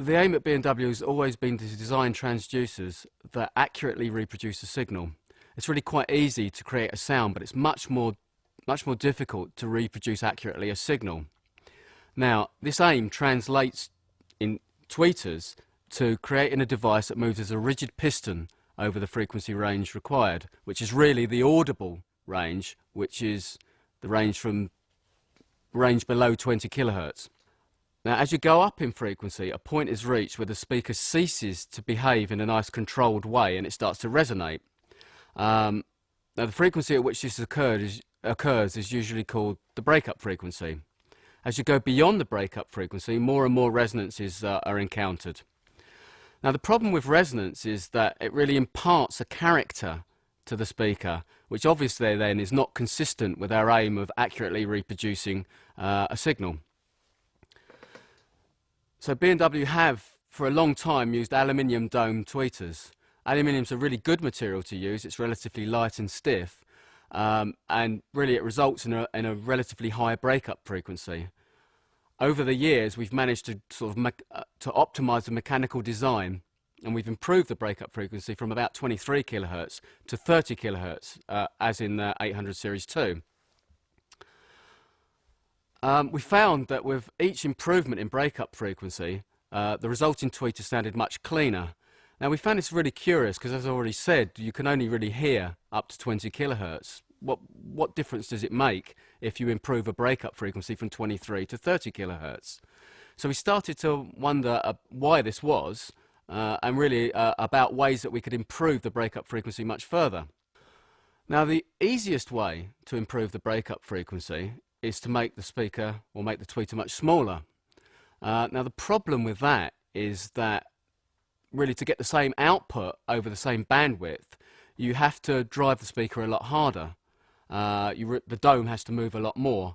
The aim at B&W has always been to design transducers that accurately reproduce a signal. It's really quite easy to create a sound, but it's much more difficult to reproduce accurately a signal. Now, this aim translates in tweeters to creating a device that moves as a rigid piston over the frequency range required, which is really the audible range, which is the range below 20 kilohertz. Now, as you go up in frequency, a point is reached where the speaker ceases to behave in a nice controlled way and it starts to resonate. Now, the frequency at which this occurs is usually called the breakup frequency. As you go beyond the breakup frequency, more and more resonances are encountered. Now, the problem with resonance is that it really imparts a character to the speaker, which obviously then is not consistent with our aim of accurately reproducing a signal. So B&W have for a long time used aluminium dome tweeters. Aluminium is a really good material to use. It's relatively light and stiff, and really it results in a relatively high breakup frequency. Over the years, we've managed to to optimize the mechanical design, and we've improved the breakup frequency from about 23 kilohertz to 30 kilohertz, as in the 800 series 2. We found that with each improvement in breakup frequency, the resulting tweeter sounded much cleaner. Now, we found this really curious because, as I already said, you can only really hear up to 20 kilohertz. What difference does it make if you improve a breakup frequency from 23 to 30 kilohertz? So we started to wonder why this was, and really about ways that we could improve the breakup frequency much further. Now, the easiest way to improve the breakup frequency is to make the speaker or make the tweeter much smaller. Now, the problem with that is that really to get the same output over the same bandwidth, you have to drive the speaker a lot harder. The dome has to move a lot more.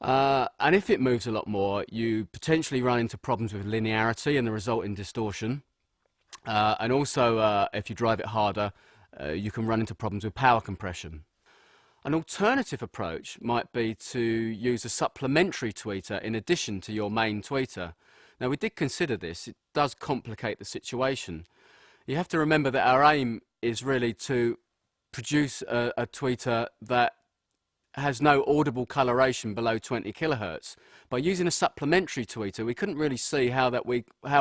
And if it moves a lot more, you potentially run into problems with linearity and the resulting distortion. And also, if you drive it harder, you can run into problems with power compression. An alternative approach might be to use a supplementary tweeter in addition to your main tweeter. Now, we did consider this. It does complicate the situation. You have to remember that our aim is really to produce a tweeter that has no audible coloration below 20 kilohertz. By using a supplementary tweeter, we couldn't really see how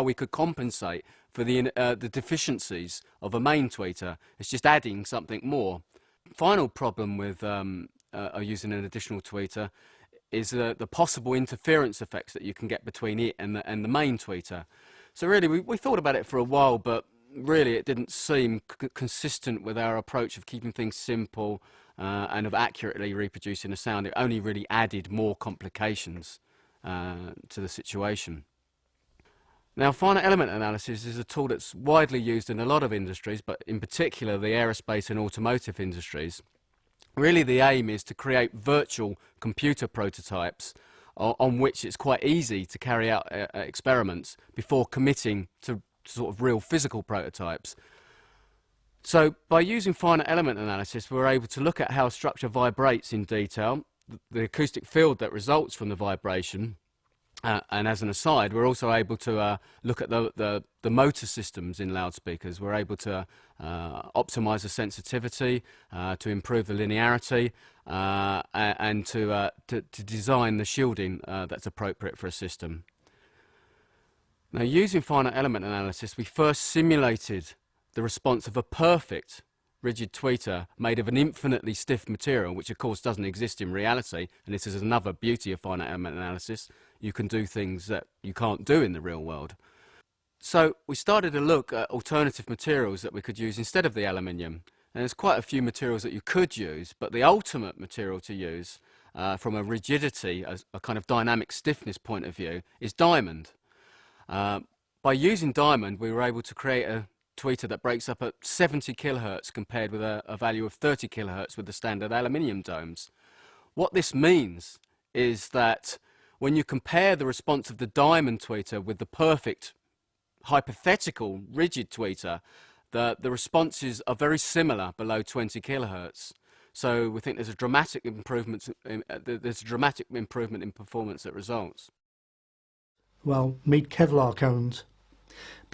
we could compensate for the deficiencies of a main tweeter. It's just adding something more. Final problem with using an additional tweeter is the possible interference effects that you can get between it and the main tweeter. So really, we thought about it for a while, but really it didn't seem consistent with our approach of keeping things simple and of accurately reproducing a sound. It only really added more complications to the situation. Now, finite element analysis is a tool that's widely used in a lot of industries, but in particular the aerospace and automotive industries. Really, the aim is to create virtual computer prototypes on which it's quite easy to carry out experiments before committing to sort of real physical prototypes. So by using finite element analysis, we're able to look at how a structure vibrates in detail, the acoustic field that results from the vibration, and as an aside, we're also able to look at the motor systems in loudspeakers. We're able to optimize the sensitivity, to improve the linearity, and to design the shielding that's appropriate for a system. Now, using finite element analysis, we first simulated the response of a perfect rigid tweeter made of an infinitely stiff material, which of course doesn't exist in reality, and this is another beauty of finite element analysis. You can do things that you can't do in the real world. So we started to look at alternative materials that we could use instead of the aluminium. And there's quite a few materials that you could use, but the ultimate material to use from a rigidity, a kind of dynamic stiffness point of view, is diamond. By using diamond, we were able to create a tweeter that breaks up at 70 kilohertz compared with a value of 30 kilohertz with the standard aluminium domes. What this means is that when you compare the response of the diamond tweeter with the perfect hypothetical rigid tweeter, the responses are very similar below 20 kilohertz. So we think there's a dramatic improvement in performance that results. Well, meet Kevlar cones.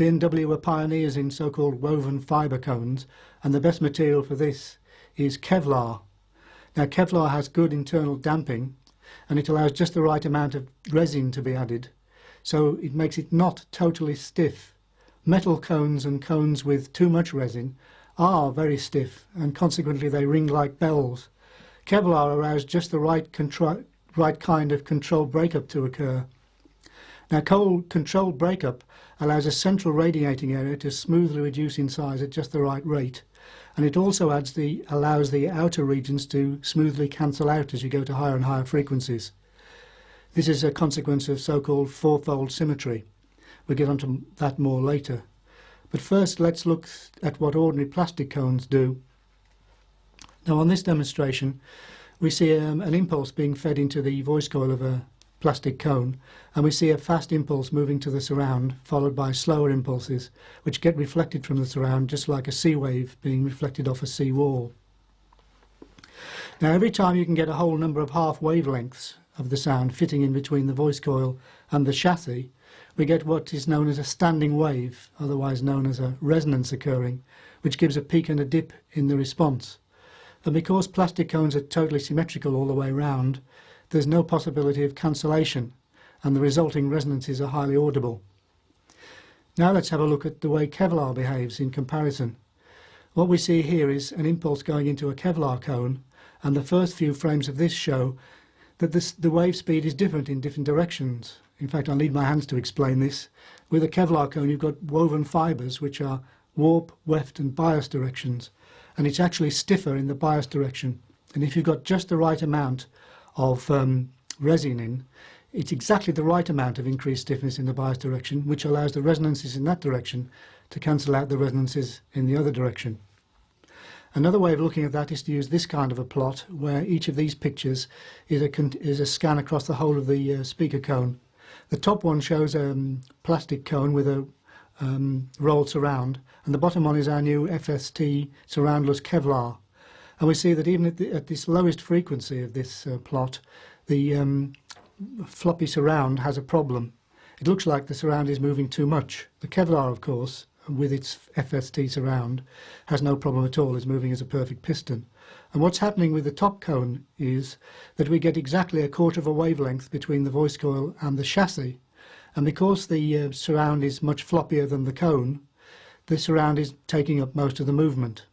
B&W were pioneers in so-called woven fibre cones, and the best material for this is Kevlar. Now Kevlar has good internal damping, and it allows just the right amount of resin to be added, so it makes it not totally stiff. Metal cones and cones with too much resin are very stiff, and consequently they ring like bells. Kevlar allows just the right kind of controlled breakup to occur. Now controlled breakup allows a central radiating area to smoothly reduce in size at just the right rate, and it also allows the outer regions to smoothly cancel out as you go to higher and higher frequencies. This is a consequence of so-called fourfold symmetry. We'll get onto that more later. But first let's look at what ordinary plastic cones do. Now on this demonstration we see an impulse being fed into the voice coil of a plastic cone, and we see a fast impulse moving to the surround, followed by slower impulses which get reflected from the surround, just like a sea wave being reflected off a sea wall. Now every time you can get a whole number of half wavelengths of the sound fitting in between the voice coil and the chassis, we get what is known as a standing wave, otherwise known as a resonance occurring, which gives a peak and a dip in the response. And because plastic cones are totally symmetrical all the way round, there's no possibility of cancellation, and the resulting resonances are highly audible. Now let's have a look at the way Kevlar behaves in comparison. What we see here is an impulse going into a Kevlar cone, and the first few frames of this show that the wave speed is different in different directions. In fact, I'll need my hands to explain this. With a Kevlar cone you've got woven fibres which are warp, weft and bias directions, and it's actually stiffer in the bias direction. And if you've got just the right amount of resin in, it's exactly the right amount of increased stiffness in the bias direction, which allows the resonances in that direction to cancel out the resonances in the other direction. Another way of looking at that is to use this kind of a plot, where each of these pictures is a scan across the whole of the speaker cone. The top one shows a plastic cone with a rolled surround, and the bottom one is our new FST surroundless Kevlar. And we see that even at this lowest frequency of this plot, the floppy surround has a problem. It looks like the surround is moving too much. The Kevlar, of course, with its FST surround, has no problem at all. It's moving as a perfect piston. And what's happening with the top cone is that we get exactly a quarter of a wavelength between the voice coil and the chassis. And because the surround is much floppier than the cone, the surround is taking up most of the movement.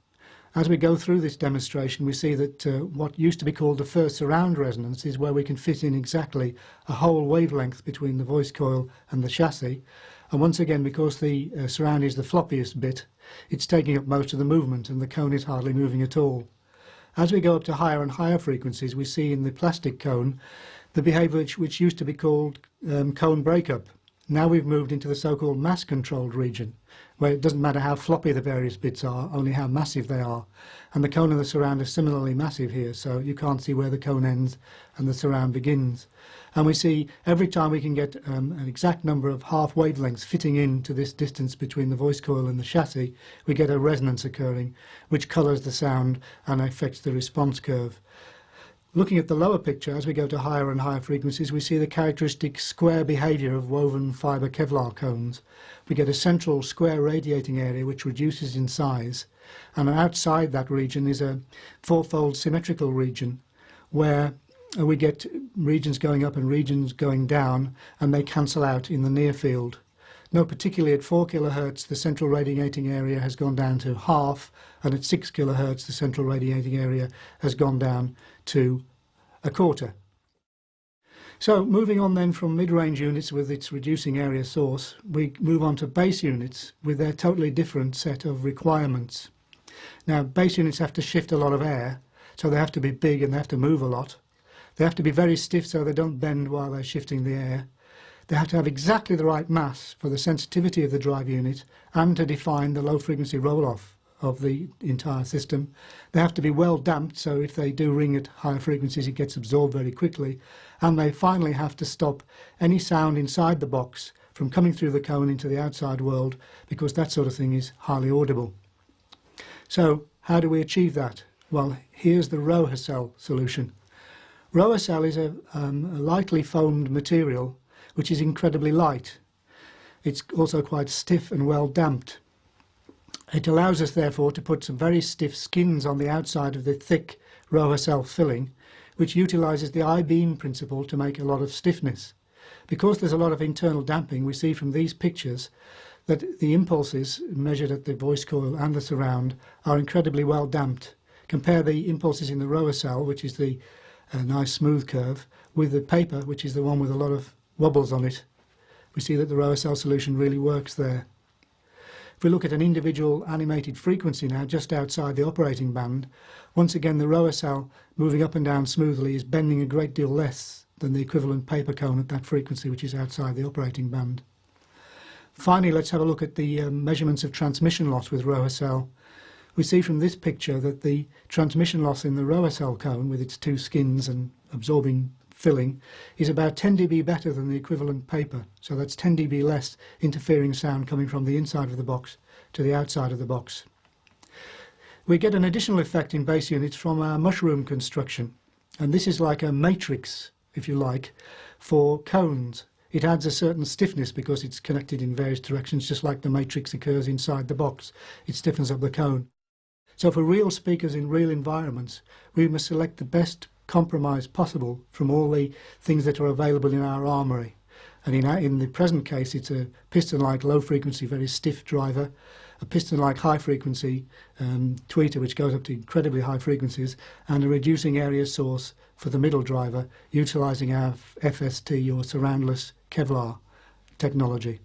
As we go through this demonstration, we see that what used to be called the first surround resonance is where we can fit in exactly a whole wavelength between the voice coil and the chassis. And once again, because the surround is the floppiest bit, it's taking up most of the movement and the cone is hardly moving at all. As we go up to higher and higher frequencies, we see in the plastic cone the behaviour which used to be called cone breakup. Now we've moved into the so-called mass-controlled region, where it doesn't matter how floppy the various bits are, only how massive they are. And the cone and the surround are similarly massive here, so you can't see where the cone ends and the surround begins. And we see every time we can get an exact number of half wavelengths fitting into this distance between the voice coil and the chassis, we get a resonance occurring, which colours the sound and affects the response curve. Looking at the lower picture, as we go to higher and higher frequencies, we see the characteristic square behaviour of woven fibre Kevlar cones. We get a central square radiating area which reduces in size, and outside that region is a fourfold symmetrical region where we get regions going up and regions going down, and they cancel out in the near field. Now, particularly at 4 kHz, the central radiating area has gone down to half, and at 6 kHz, the central radiating area has gone down to a quarter. So moving on then from mid-range units with its reducing area source, we move on to base units with their totally different set of requirements. Now, base units have to shift a lot of air, so they have to be big and they have to move a lot. They have to be very stiff so they don't bend while they're shifting the air. They have to have exactly the right mass for the sensitivity of the drive unit and to define the low frequency roll-off of the entire system. They have to be well damped, so if they do ring at higher frequencies it gets absorbed very quickly, and they finally have to stop any sound inside the box from coming through the cone into the outside world, because that sort of thing is highly audible. So how do we achieve that? Well, here's the Rohacell solution. Rohacell is a lightly foamed material which is incredibly light. It's also quite stiff and well damped. It allows us therefore to put some very stiff skins on the outside of the thick roller cell filling, which utilises the I-beam principle to make a lot of stiffness. Because there's a lot of internal damping, we see from these pictures that the impulses measured at the voice coil and the surround are incredibly well damped. Compare the impulses in the roller cell, which is the nice smooth curve, with the paper, which is the one with a lot of wobbles on it. We see that the roller cell solution really works there. If we look at an individual animated frequency now, just outside the operating band, once again the roller cell moving up and down smoothly is bending a great deal less than the equivalent paper cone at that frequency, which is outside the operating band. Finally, let's have a look at the measurements of transmission loss with roller cell. We see from this picture that the transmission loss in the roller cell cone, with its two skins and absorbing filling, is about 10 dB better than the equivalent paper. So that's 10 dB less interfering sound coming from the inside of the box to the outside of the box. We get an additional effect in base units from our mushroom construction, and this is like a matrix, if you like, for cones. It adds a certain stiffness because it's connected in various directions, just like the matrix occurs inside the box. It stiffens up the cone. So for real speakers in real environments, we must select the best compromise possible from all the things that are available in our armoury. And in the present case, it's a piston-like low-frequency, very stiff driver, a piston-like high-frequency tweeter, which goes up to incredibly high frequencies, and a reducing area source for the middle driver, utilising our FST or surroundless Kevlar technology.